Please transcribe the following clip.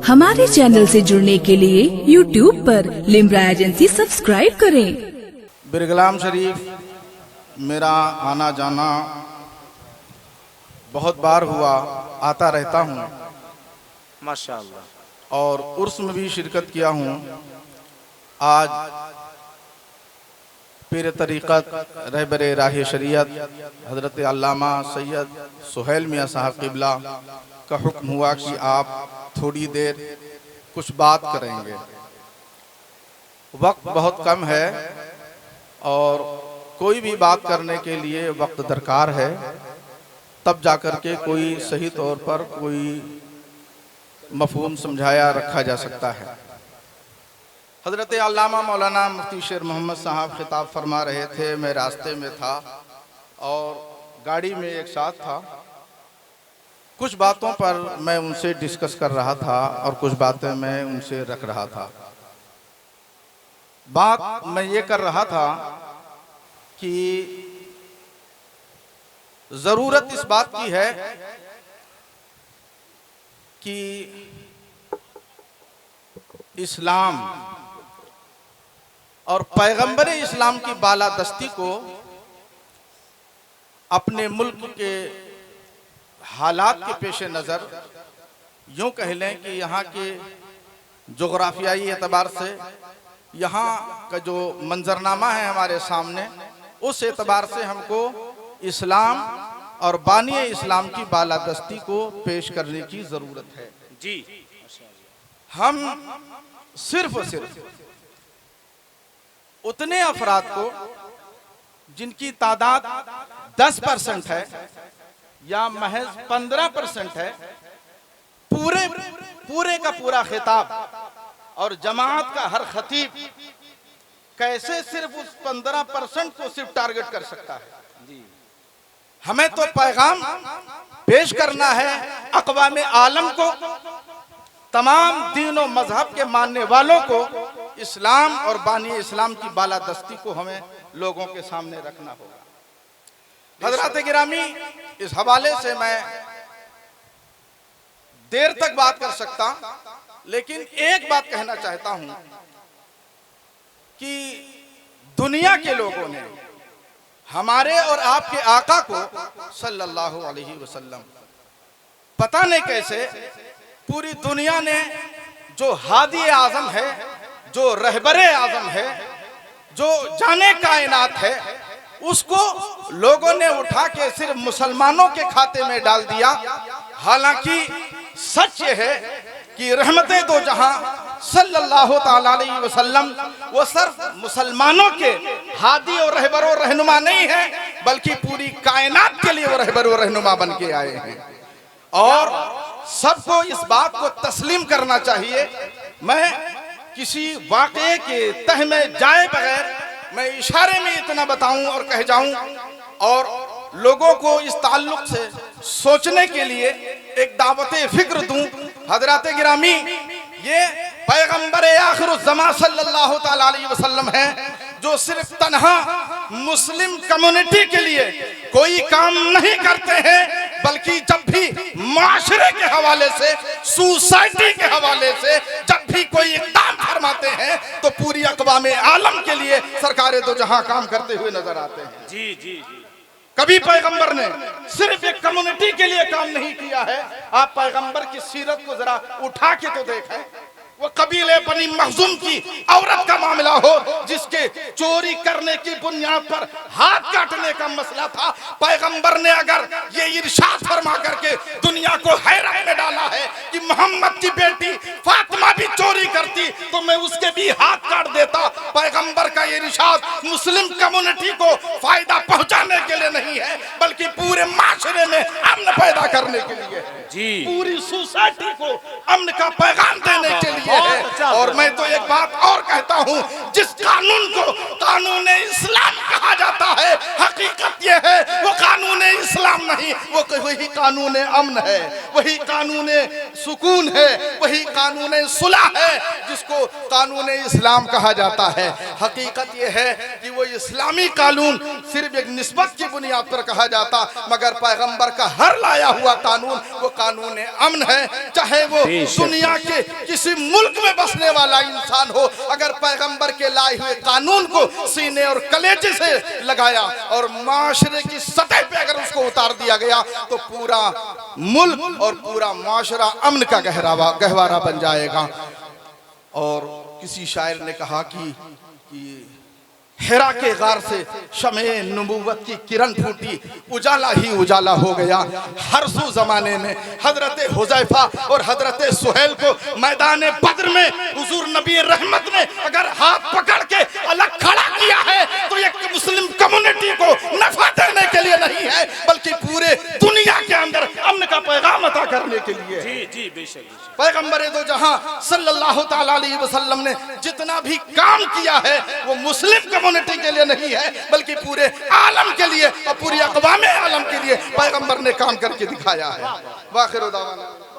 हमारे चैनल से जुड़ने के लिए YouTube पर लिम्रा एजेंसी सब्सक्राइब करें। बिरगलाम शरीफ मेरा आना जाना बहुत बार हुआ, आता रहता हूँ माशाअल्लाह, और उर्स में भी शिरकत किया हूँ। आज पीर तरीक़त रहबरे राह शरीयत हज़रत अल्लामा सैयद सुहैल मियाँ साहब क़िबला का हुक्म हुआ कि आप थोड़ी देर कुछ बात करेंगे। वक्त बहुत कम है और कोई भी बात करने के लिए वक्त दरकार है, तब जाकर के कोई सही तौर पर कोई मफ़हूम समझाया रखा जा सकता है। हज़रत अल्लामा मौलाना मुफ्ती शेर मोहम्मद साहब खिताब फरमा रहे थे। मैं रास्ते में था और गाड़ी में एक साथ था। कुछ बातों पर मैं उनसे डिस्कस कर रहा था और कुछ बातें मैं उनसे रख रहा था। बात मैं ये कर रहा था कि ज़रूरत इस बात की है कि इस्लाम और पैगंबर इस्लाम की बालादस्ती को अपने मुल्क के हालात के पेश नज़र यूँ कह लें कि यहाँ के जोग्राफियाई एतबार से यहाँ का जो मंजरनामा है हमारे सामने, उस एतबार से हमको इस्लाम और बानी इस्लाम की बालादस्ती को पेश करने की ज़रूरत है। जी, हम सिर्फ और सिर्फ उतने अफराद को जिनकी तादाद 10% है या महज 15% है, पूरे का पूरा खिताब और जमात का हर खतीब कैसे सिर्फ उस 15% को सिर्फ टारगेट कर सकता है। हमें तो पैगाम पेश करना है अक़वाम आलम को, तमाम दीन और मजहब के मानने वालों को। इस्लाम और बानी इस्लाम की बालादस्ती को हमें लोगों के सामने रखना होगा। हज़रात गिरामी, इस हवाले से मैं देर तक बात कर सकता, लेकिन एक बात कहना चाहता हूं कि दुनिया के लोगों ने हमारे और आपके आका को सल्लल्लाहु अलैहि वसल्लम पता नहीं कैसे पूरी दुनिया ने जो हादी आज़म है, जो रहबरे आज़म है, जो जाने कायनात है, उसको लोगों ने उठा के सिर्फ मुसलमानों के खाते में डाल दिया। हालांकि सच ये है कि रहमते दो जहां सल्लल्लाहु ताला अलैहि वसल्लम वो सिर्फ मुसलमानों के हादी और रहबर और रहनुमा नहीं है, बल्कि पूरी कायनात के लिए वो रहबर और रहनुमा बन के आए हैं। और सबको इस बात को तस्लीम करना चाहिए। मैं किसी वाक़े के तह में जाए बगैर मैं इशारे में इतना बताऊं और कह जाऊं और लोगों को इस ताल्लुक से सोचने के लिए एक दावते फिक्र दूं। हज़रात गिरामी, ये पैगंबर आखिरुज़्ज़मा सल्लल्लाहु ताला अलैहि वसल्लम है जो सिर्फ तन्हा मुस्लिम कम्युनिटी के लिए कोई काम नहीं करते हैं, बल्कि जब भी माशरे के हवाले से, सोसाइटी के हवाले से जब भी कोई इक़दाम फरमाते हैं तो पूरी अक़वाम आलम के लिए सरकारे दो जहां काम करते हुए नजर आते हैं। जी जी जी, कभी पैगंबर ने सिर्फ एक कम्युनिटी के लिए काम नहीं किया है। आप पैगंबर की सीरत को जरा उठा के तो देखें। वो कबीले बनी मखजूम की औरत का मामला हो, जिसके चोरी करने की बुनियाद पर हाथ काटने का मसला था, पैगंबर ने अगर ये इरशाद फरमा करके दुनिया को हैरत में डाला है कि मोहम्मद की बेटी फातिमा भी चोरी करती तो मैं उसके भी हाथ काट देता। पैगंबर का ये इरशाद मुस्लिम कम्युनिटी को फायदा पहुंचाने के लिए नहीं है, बल्कि पूरे माशरे में अमन पैदा करने के लिए है। जी, पूरी सोसाइटी को अमन का पैगाम देने के लिए है। और मैं तो एक बात और कहता हूँ, जिस कानून को कानून इस्लाम कहा जाता है, हकीकत ये है वो कानून इस्लाम नहीं, वो वही कानून अमन है, वही कानून सुकून है, वही कानून सुलह है जिसको कानून इस्लाम कहा जाता है। हकीकत यह है कि वो इस्लामी कानून सिर्फ एक निस्बत की बुनियाद पर कहा जाता, मगर पैगंबर का हर लाया हुआ कानून वो कानून अमन है। चाहे वो दुनिया के किसी मुल्क में बसने वाला इंसान हो, अगर पैगंबर के लाए हुए कानून को सीने और कलेजे से लगाया और माशरे की सतह पे अगर उसको उतार दिया गया तो पूरा मुल्क और पूरा माशरा अमन का गहवारा बन जाएगा। और किसी शायर ने कहा कि हिरा के गार से शमे नबूवत की किरण फूटी, उजाला ही उजाला हो गया। हर सू जमाने में हजरत हुज़ैफा और हजरत सुहेल को मैदान बद्र में हुजूर नबी रहमत ने अगर हाथ पकड़ के अलग खड़ा किया है तो एक मुस्लिम कम्युनिटी को नफा देने के लिए नहीं है, बल्कि पूरे दुनिया के अंदर अमन का पैगाम अता करने के लिए। जी जी बेशक। पैगंबर दो जहां सल्लल्लाहु तआला अलैहि वसल्लम ने जितना भी काम किया है वो मुस्लिम कम्युनिटी के लिए नहीं है, बल्कि पूरे आलम के लिए और पूरी अक़वाम आलम के लिए पैगंबर ने काम करके दिखाया है। वाखिर दावाना।